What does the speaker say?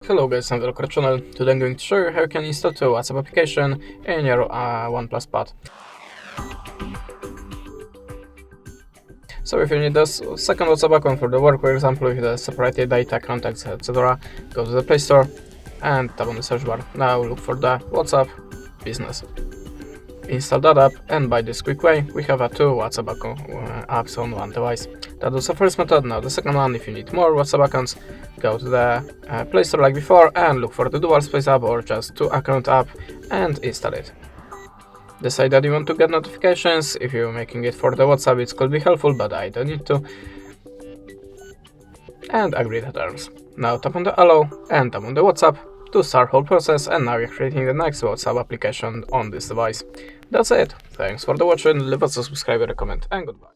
Hello guys, and welcome to our channel. Today I'm going to show you how you can install the WhatsApp application in your OnePlus Pad. So if you need this second WhatsApp account for the work, for example, with the separated data, contacts, etc., go to the Play Store and tap on the search bar. Now look for the WhatsApp Business. Install that app, and by this quick way, we have two WhatsApp apps on one device. That was the first method. Now the second one, if you need more WhatsApp accounts, go to the Play Store like before and look for the dual space app or just two account app and install it. Decide that you want to get notifications. If you're making it for the WhatsApp, it could be helpful, but I don't need to. And agree the terms. Now tap on the allow and tap on the WhatsApp to start whole process, and now you're creating the next WhatsApp application on this device. That's it. Thanks for the watching. Leave us a subscribe, a comment, and goodbye.